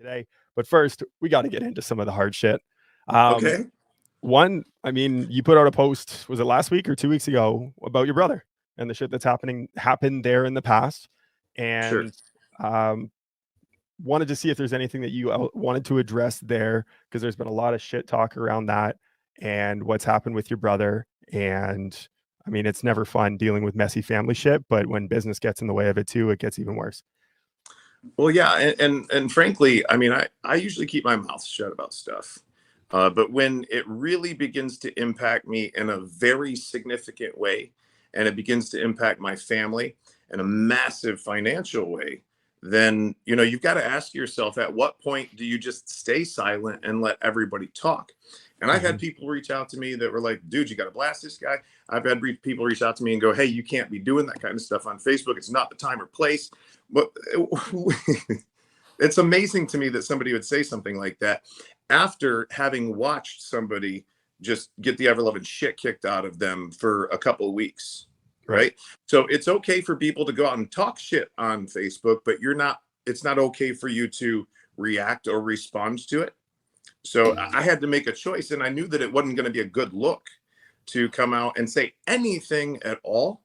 today. But first, we got to get into some of the hard shit. Um, Okay. One, I mean, you put out a post, was it last week or 2 weeks ago, about your brother and the shit that's happened there in the past, Sure. and um, wanted to see if there's anything that you wanted to address there, because there's been a lot of shit talk around that and what's happened with your brother. And I mean, it's never fun dealing with messy family shit, but when business gets in the way of it too, it gets even worse. Well, yeah, and frankly, I mean, I usually keep my mouth shut about stuff, but when it really begins to impact me in a very significant way, and it begins to impact my family in a massive financial way, then you've got to ask yourself, at what point do you just stay silent and let everybody talk? And I've had Mhm. people reach out to me that were like, "Dude, you got to blast this guy." I've had people reach out to me and go, "Hey, you can't be doing that kind of stuff on Facebook. It's not the time or place." But it's amazing to me that somebody would say something like that after having watched somebody just get the ever loving shit kicked out of them for a couple of weeks. Right. Right. So it's okay for people to go out and talk shit on Facebook, but it's not okay for you to react or respond to it. So I had to make a choice, and I knew that it wasn't going to be a good look to come out and say anything at all.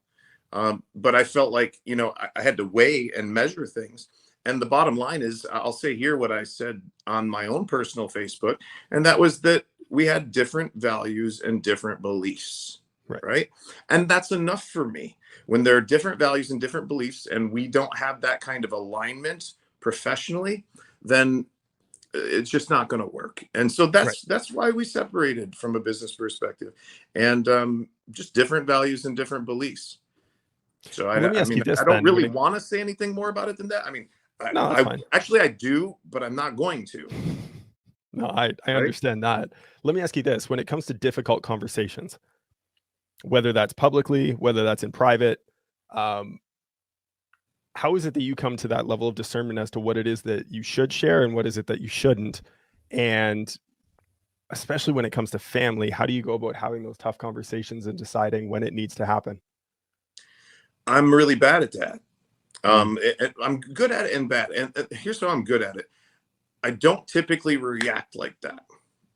But I felt like, I had to weigh and measure things. And the bottom line is, I'll say here what I said on my own personal Facebook, and that was that we had different values and different beliefs. Right. Right. And that's enough for me. When there are different values and different beliefs, and we don't have that kind of alignment professionally, then it's just not going to work. And so Right. that's why we separated from a business perspective, and just different values and different beliefs. So Well, let me I ask you mean, this I don't then. really want to say anything more about it than that. I mean, No, that's I fine. actually I do, but I'm not going to. No, I Right. understand that. Let me ask you this: when it comes to difficult conversations, whether that's publicly, whether that's in private, um, how is it that you come to that level of discernment as to what it is that you should share and what is it that you shouldn't? And especially when it comes to family, how do you go about having those tough conversations and deciding when it needs to happen? I'm really bad at that. Mm. I'm good at it and bad. And here's how I'm good at it. I don't typically react like that.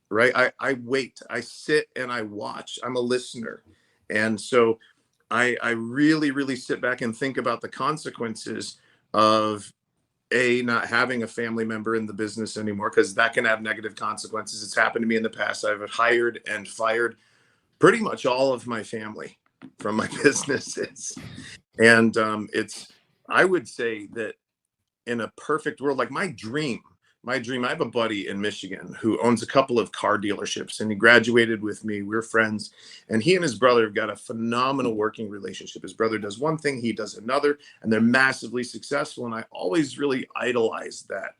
Right. I wait, I sit and I watch. I'm a listener. And so I really, really sit back and think about the consequences of not having a family member in the business anymore, because that can have negative consequences. It's happened to me in the past. I've hired and fired pretty much all of my family from my businesses. And I would say that in a perfect world, like my dream, I have a buddy in Michigan who owns a couple of car dealerships, and he graduated with me. We're friends, and he and his brother have got a phenomenal working relationship. His brother does one thing, he does another, and they're massively successful. And I always really idolized that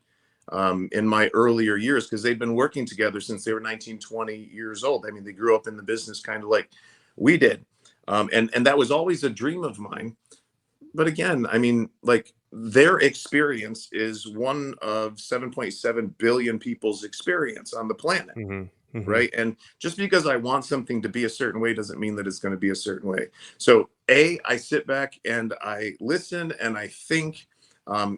in my earlier years, because they've been working together since they were 19, 20 years old. I mean, they grew up in the business kind of like we did. And that was always a dream of mine. But again, I mean, like, their experience is one of 7.7 billion people's experience on the planet. Mhm. Mhm. Right. And just because I want something to be a certain way doesn't mean that it's going to be a certain way. So, I sit back and I listen and I think.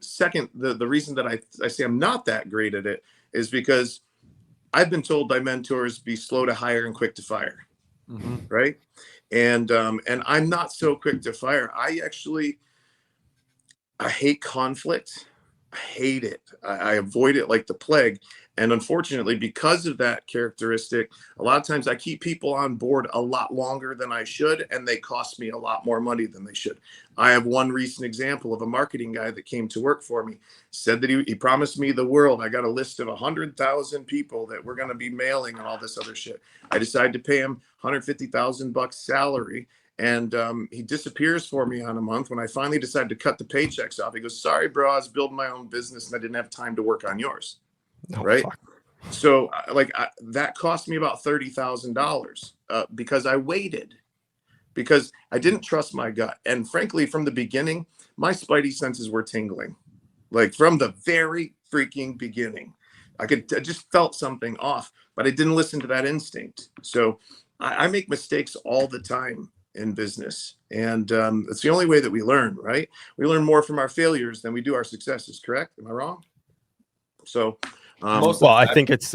Second, the reason that I say I'm not that great at it is because I've been told by mentors, be slow to hire and quick to fire. Mhm. Right. And I'm not so quick to fire. I hate conflict. I hate it. I avoid it like the plague. And unfortunately, because of that characteristic, a lot of times I keep people on board a lot longer than I should, and they cost me a lot more money than they should. I have one recent example of a marketing guy that came to work for me, said that he promised me the world. I got a list of 100,000 people that we're going to be mailing and all this other shit. I decided to pay him $150,000 salary, and he disappears for me on a month. When I finally decided to cut the paychecks off, he goes, "Sorry, bro, I was building my own business and I didn't have time to work on yours." Oh, Right. fuck. So that cost me about $30,000 because I waited, because I didn't trust my gut. And frankly, from the beginning, my spidey senses were tingling, like from the very freaking beginning. I just felt something off, but I didn't listen to that instinct. So I make mistakes all the time in business. And it's the only way that we learn, right? We learn more from our failures than we do our successes, correct? Am I wrong? So, Most Well, of I that- think it's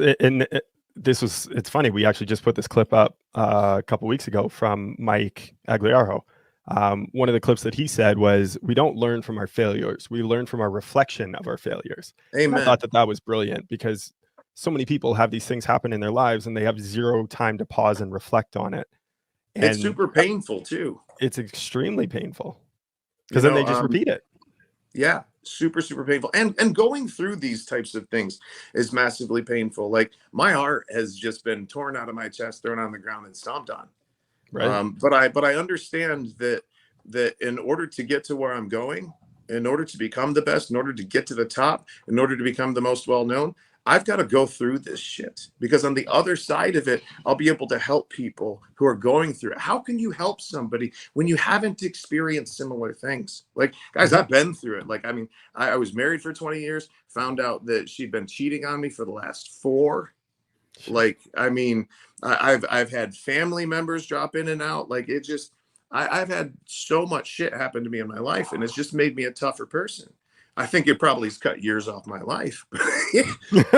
funny. We actually just put this clip up a couple weeks ago from Mike Agliaro. One of the clips that he said was, "We don't learn from our failures. We learn from our reflection of our failures." And I amen. thought that was brilliant, because so many people have these things happen in their lives and they have zero time to pause and reflect on it. And It's super painful too. it's extremely painful, You because then know, they just repeat it. yeah, super, super painful. And going through these types of things is massively painful. Like, my heart has just been torn out of my chest, thrown on the ground, and stomped on. Right. But I understand that in order to get to where I'm going, in order to become the best, in order to get to the top, in order to become the most well known, I've got to go through this shit, because on the other side of it, I'll be able to help people who are going through it. How can you help somebody when you haven't experienced similar things? Like, guys, I've been through it. Like, I mean, I was married for 20 years, found out that she'd been cheating on me for the last 4. Like, I mean, I've had family members drop in and out. Like, it just, I've had so much shit happen to me in my life, and it's just made me a tougher person. I think it probably has cut years off my life,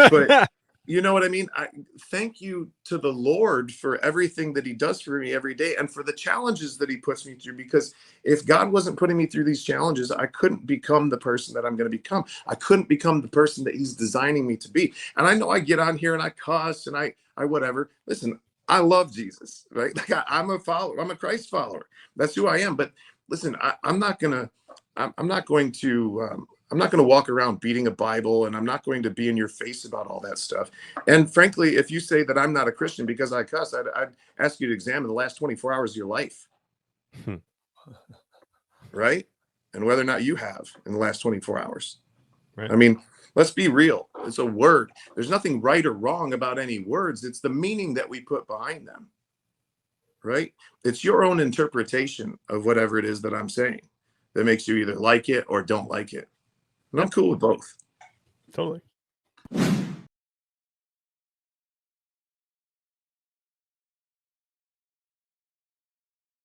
but you know what I mean? I thank you to the Lord for everything that he does for me every day, and for the challenges that he puts me through, because if God wasn't putting me through these challenges, I couldn't become the person that I'm going to become. I couldn't become the person that he's designing me to be. And I know I get on here and I cuss and I whatever. Listen, I love Jesus, right? Like, I'm a follower. I'm a Christ follower. That's who I am. But listen, I'm not going to walk around beating a Bible, and I'm not going to be in your face about all that stuff. And frankly, if you say that I'm not a Christian because I cuss, I'd ask you to examine the last 24 hours of your life. Right? And whether or not you have in the last 24 hours. Right. I mean, let's be real. It's a word. There's nothing right or wrong about any words. It's the meaning that we put behind them. Right? It's your own interpretation of whatever it is that I'm saying that makes you either like it or don't like it. And I'm cool with both. Totally.